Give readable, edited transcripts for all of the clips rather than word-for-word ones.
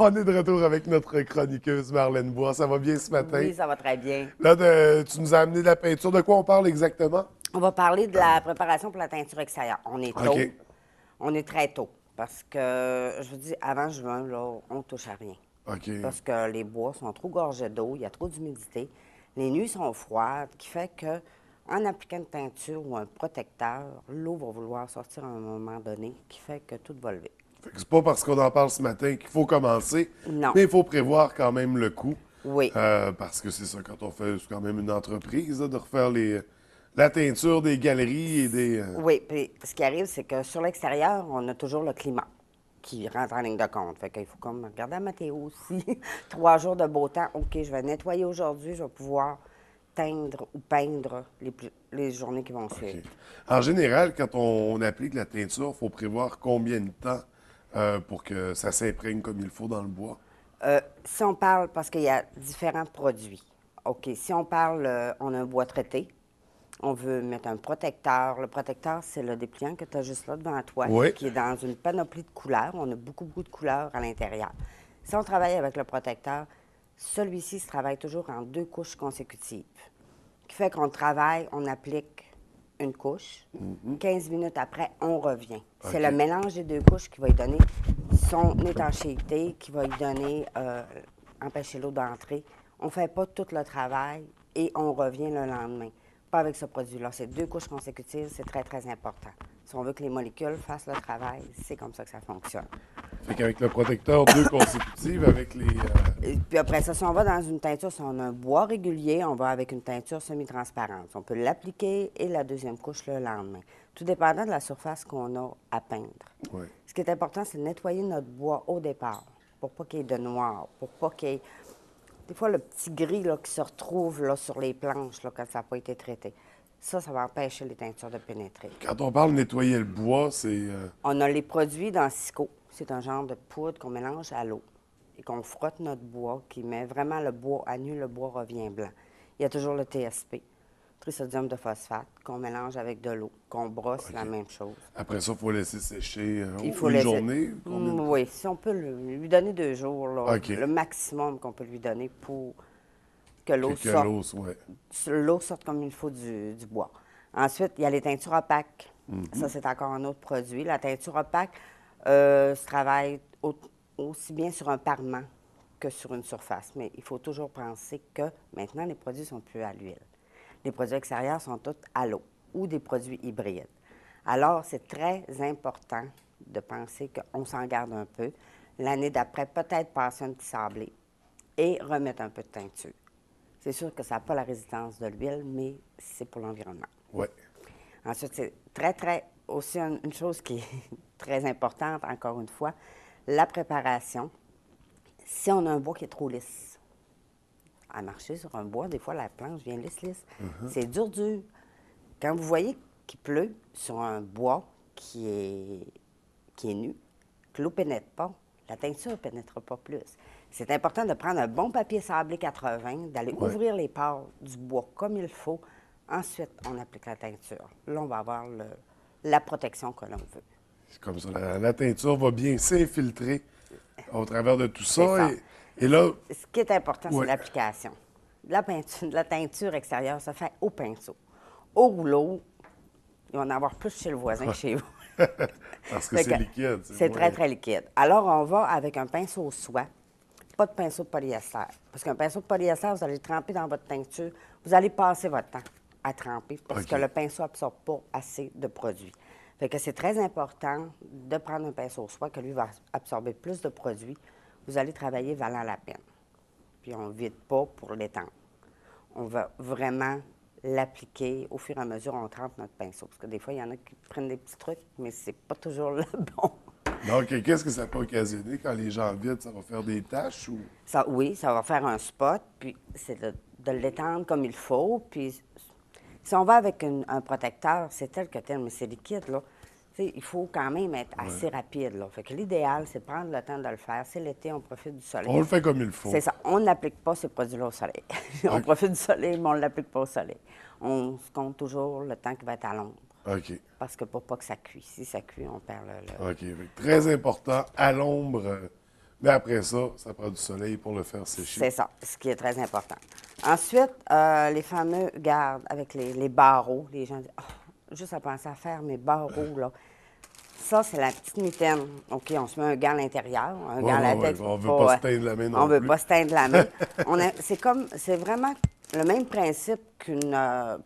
On est de retour avec notre chroniqueuse Marlène Bois. Ça va bien ce matin? Oui, ça va très bien. Là, tu nous as amené de la peinture. De quoi on parle exactement? On va parler de la préparation pour la teinture extérieure. On est OK. tôt. On est très tôt. Parce que, je vous dis, avant juin, là, on touche à rien. OK. Parce que les bois sont trop gorgés d'eau, il y a trop d'humidité. Les nuits sont froides, qui fait que, en appliquant une teinture ou un protecteur, l'eau va vouloir sortir à un moment donné, qui fait que tout va lever. Fait que c'est pas parce qu'on en parle ce matin qu'il faut commencer, Non. mais il faut prévoir quand même le coût. Oui. Parce que c'est ça, quand on fait c'est quand même une entreprise, là, de refaire la teinture des galeries et des. Oui, puis ce qui arrive, c'est que sur l'extérieur, on a toujours le climat qui rentre en ligne de compte. Fait qu'il faut comme regarder la météo aussi. 3 jours de beau temps. OK, je vais nettoyer aujourd'hui, je vais pouvoir teindre ou peindre les journées qui vont OK. suivre. En général, quand on applique la teinture, il faut prévoir combien de temps pour que ça s'imprègne comme il faut dans le bois. Si on parle, parce qu'il y a différents produits. OK, si on parle, on a un bois traité, on veut mettre un protecteur. Le protecteur, c'est le dépliant que tu as juste là devant toi, Oui. qui est dans une panoplie de couleurs. On a beaucoup, beaucoup de couleurs à l'intérieur. Si on travaille avec le protecteur, celui-ci se travaille toujours en 2 couches consécutives. Ce qui fait qu'on travaille, on applique une couche. 15 minutes après, on revient. C'est le OK. mélange des 2 couches qui va lui donner son étanchéité, qui va lui donner, empêcher l'eau d'entrer. On ne fait pas tout le travail et on revient le lendemain. Pas avec ce produit-là. C'est 2 couches consécutives, c'est très, très important. Si on veut que les molécules fassent le travail, c'est comme ça que ça fonctionne. Fait qu'avec le protecteur, deux consécutives, avec les. Et puis après ça, si on va dans une teinture, si on a un bois régulier, on va avec une teinture semi-transparente. On peut l'appliquer et la deuxième couche le lendemain. Tout dépendant de la surface qu'on a à peindre. Ouais. Ce qui est important, c'est de nettoyer notre bois au départ, pour pas qu'il y ait de noir, pour pas qu'il y ait... Des fois, le petit gris là, qui se retrouve là, sur les planches là, quand ça n'a pas été traité. Ça va empêcher les teintures de pénétrer. Quand on parle de nettoyer le bois, c'est. On a les produits dans Sico. C'est un genre de poudre qu'on mélange à l'eau et qu'on frotte notre bois, qui met vraiment le bois à nu, le bois revient blanc. Il y a toujours le TSP, trisodium de phosphate, qu'on mélange avec de l'eau, qu'on brosse, la OK. même chose. Après ça, il faut laisser sécher Il faut une laisser... journée. Combien de temps? Oui, si on peut lui donner 2 jours, là, OK. le maximum qu'on peut lui donner pour que l'eau Que sorte, l'os, ouais. l'eau sorte comme il faut du bois. Ensuite, il y a les teintures opaques. Ça, c'est encore un autre produit. La teinture opaque se travaille aussi bien sur un parement que sur une surface. Mais il faut toujours penser que maintenant, les produits sont plus à l'huile. Les produits extérieurs sont tous à l'eau ou des produits hybrides. Alors, c'est très important de penser qu'on s'en garde un peu. L'année d'après, peut-être passer un petit sablé et remettre un peu de teinture. C'est sûr que ça n'a pas la résistance de l'huile, mais c'est pour l'environnement. Ouais. Ensuite, c'est très, très, aussi une chose qui est très importante, encore une fois, la préparation. Si on a un bois qui est trop lisse, à marcher sur un bois, des fois, la planche vient lisse. C'est dur, dur. Quand vous voyez qu'il pleut sur un bois qui est nu, que l'eau ne pénètre pas, la teinture ne pénètre pas plus. C'est important de prendre un bon papier sablé 80, d'aller Ouais. ouvrir les pores du bois comme il faut. Ensuite, on applique la teinture. Là, on va avoir la protection que l'on veut. C'est comme ça. La teinture va bien s'infiltrer au travers de tout C'est ça. ça. Et là, Ce qui est important, c'est ouais. l'application. De la teinture extérieure se fait au pinceau. Au rouleau, il va en avoir plus chez le voisin que chez vous. Parce que Fait c'est que liquide. c'est moins- très, très liquide. Alors, on va avec un pinceau soie, pas de pinceau de polyester. Parce qu'un pinceau de polyester, vous allez le tremper dans votre teinture, vous allez passer votre temps à tremper parce OK. que le pinceau n'absorbe pas assez de produits. Fait que c'est très important de prendre un pinceau soie que lui va absorber plus de produits. Vous allez travailler valant la peine. Puis on ne vide pas pour l'étendre. On va vraiment l'appliquer au fur et à mesure on trempe notre pinceau. Parce que des fois, il y en a qui prennent des petits trucs, mais c'est pas toujours le bon. Donc, qu'est-ce que ça peut occasionner quand les gens vident? Ça va faire des taches ou. Ça, oui, ça va faire un spot, puis c'est de l'étendre comme il faut. Puis si on va avec un protecteur, c'est tel que tel, mais c'est liquide, là. Tu sais, il faut quand même être assez rapide, là. Fait que l'idéal, c'est de prendre le temps de le faire. C'est l'été, on profite du soleil. On le fait comme il C'est faut. ça. On n'applique pas ces produits-là au soleil. On OK. profite du soleil, mais on ne l'applique pas au soleil. On se compte toujours le temps qui va être à l'ombre. OK. Parce que pour pas que ça cuise. Si ça cuit, on perd le... OK. Fait que très important, à l'ombre Mais après ça, ça prend du soleil pour le faire sécher. C'est ça, ce qui est très important. Ensuite, les fameux gardes avec les barreaux. Les gens disent, oh, juste à penser à faire mes barreaux, là. Ça, c'est la petite mitaine. OK, on se met un gant à l'intérieur, un gant à latex. On ne veut pas se teindre la main non plus. On ne veut pas se teindre la main. C'est vraiment le même principe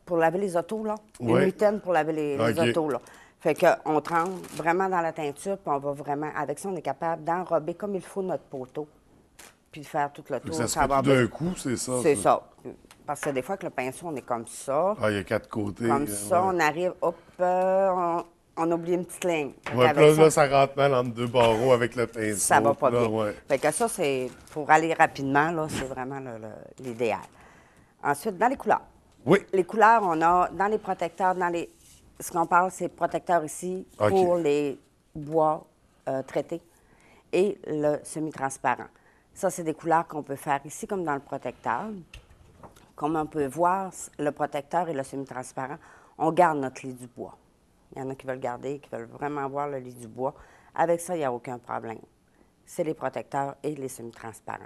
pour laver les autos, là. Une mitaine pour laver les autos, là. Fait qu'on trempe vraiment dans la teinture, puis on va vraiment, avec ça, on est capable d'enrober comme il faut notre poteau, puis de faire tout le tour. Ça se fait tout d'un coup, c'est ça? C'est ça. Parce que des fois, avec le pinceau, on est comme ça. Ah, il y a 4 côtés. Comme ça, on arrive, hop, on oublie une petite ligne. Ouais, là, ça rentre mal entre 2 barreaux avec le pinceau. Ça va pas là, bien. Ouais. Fait que ça, c'est pour aller rapidement, là, c'est vraiment l'idéal. Ensuite, dans les couleurs. Oui. Les couleurs, on a dans les protecteurs, ce qu'on parle, c'est protecteurs ici pour les bois traités et le semi-transparent. Ça, c'est des couleurs qu'on peut faire ici comme dans le protecteur. Comme on peut voir, le protecteur et le semi-transparent, on garde notre lit du bois. Il y en a qui veulent garder, qui veulent vraiment voir le lit du bois. Avec ça, il n'y a aucun problème. C'est les protecteurs et les semi-transparents.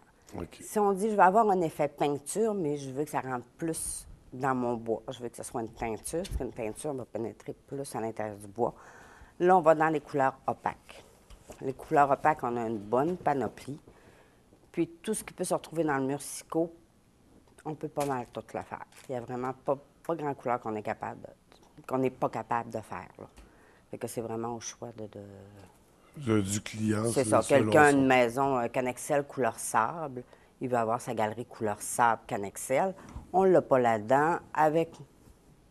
Si on dit, je vais avoir un effet peinture, mais je veux que ça rentre plus dans mon bois. Je veux que ce soit une teinture, parce qu'une teinture va pénétrer plus à l'intérieur du bois. Là, on va dans les couleurs opaques. Les couleurs opaques, on a une bonne panoplie. Puis tout ce qui peut se retrouver dans le mur Sico, on peut pas mal tout le faire. Il n'y a vraiment pas grand couleur qu'on n'est pas capable de faire. Là. Fait que c'est vraiment au choix du client. C'est ça. Quelqu'un a une maison Canexel couleur sable, il veut avoir sa galerie couleur sable Canexel. On ne l'a pas là-dedans. Avec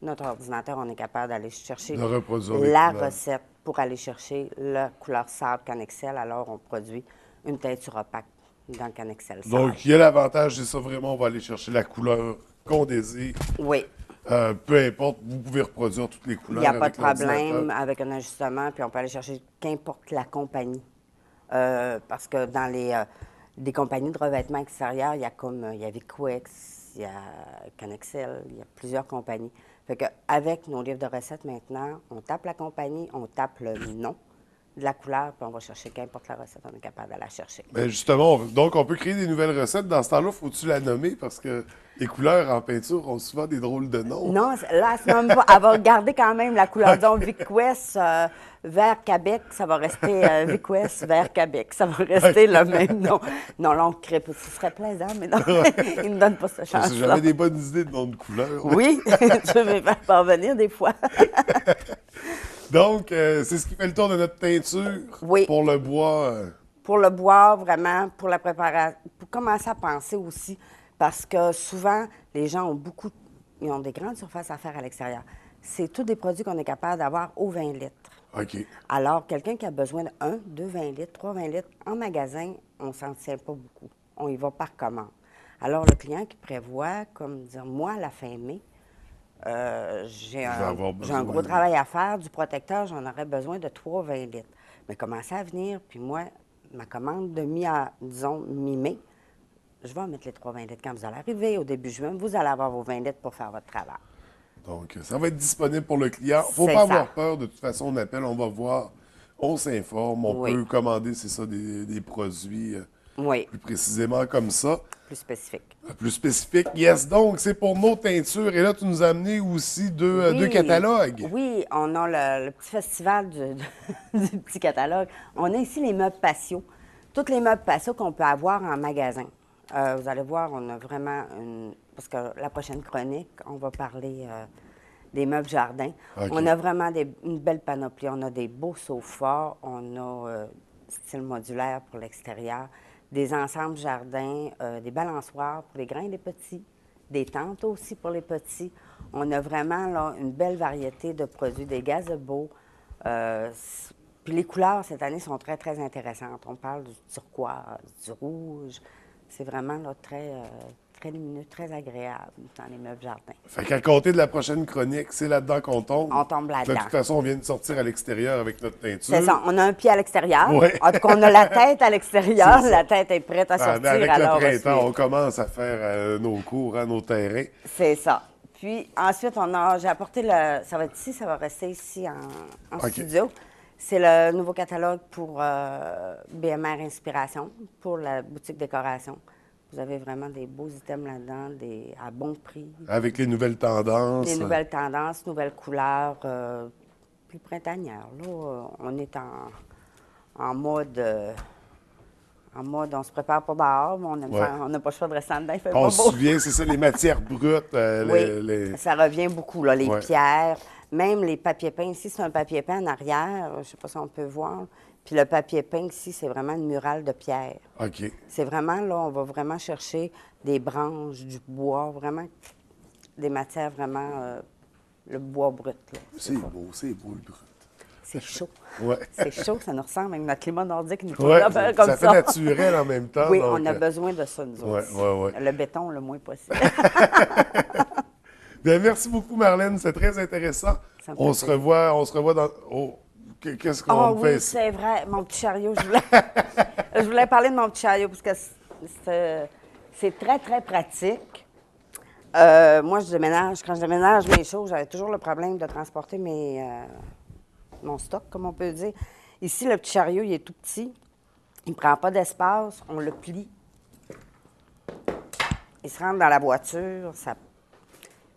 notre ordinateur, on est capable d'aller chercher la recette pour aller chercher la couleur sable Canexel. Alors, on produit une teinture opaque dans le Canexel sable. Donc, il y a l'avantage, c'est ça vraiment, on va aller chercher la couleur qu'on désire. Oui. Peu importe, vous pouvez reproduire toutes les couleurs. Il n'y a pas de problème avec un ajustement, puis on peut aller chercher qu'importe la compagnie. Parce que dans des compagnies de revêtement extérieur, il y a Vicwex, il y a Canexel, il y a plusieurs compagnies. Fait qu'avec nos livres de recettes maintenant, on tape la compagnie, on tape le nom de la couleur, puis on va chercher qu'importe la recette, on est capable de la chercher. Bien, justement, donc on peut créer des nouvelles recettes. Dans ce temps-là, faut-tu la nommer? Parce que les couleurs en peinture ont souvent des drôles de noms. Non, là, elle ne se nomme pas. Elle va garder quand même la couleur. Disons, Vicwest vert Québec, ça va rester Vicwest vert Québec. Ça va rester le même nom. Non, là, on crée pas. Ce serait plaisant, mais non, ils ne donnent pas cette chance-là. J'avais des bonnes idées de noms de couleurs. Oui, tu veux me faire parvenir des fois. Donc, c'est ce qui fait le tour de notre teinture pour le bois. Pour le bois, vraiment, pour la préparation, pour commencer à penser aussi, parce que souvent, les gens ils ont des grandes surfaces à faire à l'extérieur. C'est tous des produits qu'on est capable d'avoir au 20 litres. OK. Alors, quelqu'un qui a besoin de 1, 2, 20 litres, 3, 20 litres, en magasin, on ne s'en tient pas beaucoup. On y va par commande. Alors, le client qui prévoit, comme dire, moi, à la fin mai, j'ai un gros travail à faire. Du protecteur, j'en aurais besoin de 3, 20 litres. Mais commencez à venir, puis moi, ma commande de mi-mai, je vais mettre les 3,20 litres. Quand vous allez arriver au début juin, vous allez avoir vos 20 litres pour faire votre travail. Donc, ça va être disponible pour le client. Il ne faut pas avoir peur. De toute façon, on appelle, on va voir, on s'informe, on peut commander, c'est ça, des produits plus précisément comme ça. Plus spécifique. Plus spécifique, yes. Donc, c'est pour nos teintures. Et là, tu nous as amené aussi deux catalogues. Oui, on a le petit festival du petit catalogue. On a ici les meubles patio. Tous les meubles patio qu'on peut avoir en magasin. Vous allez voir, on a vraiment parce que la prochaine chronique, on va parler des meubles jardins. Okay. On a vraiment une belle panoplie. On a des beaux sofas, on a style modulaire pour l'extérieur, des ensembles jardins, des balançoires pour les grands et les petits, des tentes aussi pour les petits. On a vraiment là, une belle variété de produits, des gazebos. Puis les couleurs, cette année, sont très, très intéressantes. On parle du turquoise, du rouge. C'est vraiment là, très lumineux, très agréable dans les meubles jardins. Fait qu'à compter de la prochaine chronique, c'est là-dedans qu'on tombe. On tombe là-dedans. De toute façon, on vient de sortir à l'extérieur avec notre teinture. C'est ça. On a un pied à l'extérieur. Oui. En tout cas, on a la tête à l'extérieur. La tête est prête à sortir. Avec le printemps, on commence à faire nos cours, nos terrains. C'est ça. Puis ensuite, j'ai apporté ça va être ici, ça va rester ici en studio. C'est le nouveau catalogue pour BMR Inspiration, pour la boutique décoration. Vous avez vraiment des beaux items là-dedans, à bon prix. Avec les nouvelles tendances. Les nouvelles tendances, nouvelles couleurs, plus printanières. Là, on est en mode... on se prépare pas dehors, mais on n'a pas le choix de rester en dedans, il fait pas beau. On se souvient, c'est ça, les matières brutes. Oui, ça revient beaucoup, là, les pierres, même les papiers peints. Ici, c'est un papier peint en arrière, je ne sais pas si on peut voir. Puis le papier peint ici, c'est vraiment une murale de pierre. OK. C'est vraiment, là, on va vraiment chercher des branches, du bois, vraiment des matières vraiment, le bois brut. C'est beau le brut. C'est chaud. Ouais. C'est chaud, ça nous ressemble avec notre climat nordique. Nous ouais, comme ça fait naturel en même temps. Oui, donc, on a besoin de ça, nous autres. Le béton, le moins possible. Bien, merci beaucoup, Marlène. C'est très intéressant. On se revoit dans... Oh, qu'est-ce qu'on fait ici? C'est vrai. Mon petit chariot, je voulais parler de mon petit chariot parce que c'est très, très pratique. Moi, quand je déménage mes choses, j'avais toujours le problème de transporter mon stock, comme on peut dire. Ici, le petit chariot, il est tout petit. Il ne prend pas d'espace. On le plie. Il se rentre dans la voiture.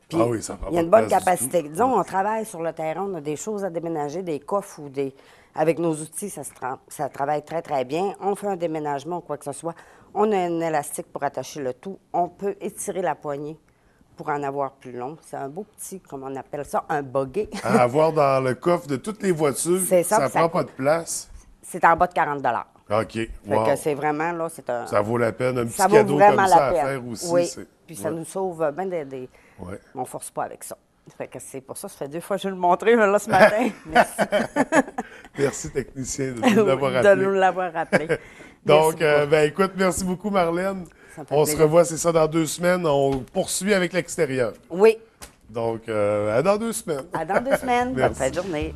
Puis, oui, ça prend il y a une bonne capacité. Disons, on travaille sur le terrain, on a des choses à déménager, des coffres ou avec nos outils, ça travaille très, très bien. On fait un déménagement ou quoi que ce soit. On a un élastique pour attacher le tout. On peut étirer la poignée pour en avoir plus long. C'est un beau petit, comme on appelle ça, un buggy. À avoir dans le coffre de toutes les voitures, ça ne prend pas de place. C'est en bas de 40 OK. Fait que c'est vraiment, là, ça vaut la peine. Un petit ça vaut cadeau vraiment comme ça la peine. à faire aussi. Oui, puis ça nous sauve bien des... Ouais. On ne force pas avec ça. Fait que c'est pour ça, ça fait 2 fois que je vais le montrer, là, ce matin. Merci. Merci, technicien, de nous l'avoir rappelé. De nous l'avoir rappelé. Donc, écoute, merci beaucoup, Marlène. On se revoit, c'est ça, dans 2 semaines. On poursuit avec l'extérieur. Oui. Donc, à dans 2 semaines. À dans 2 semaines. Bonne Merci. fin de journée.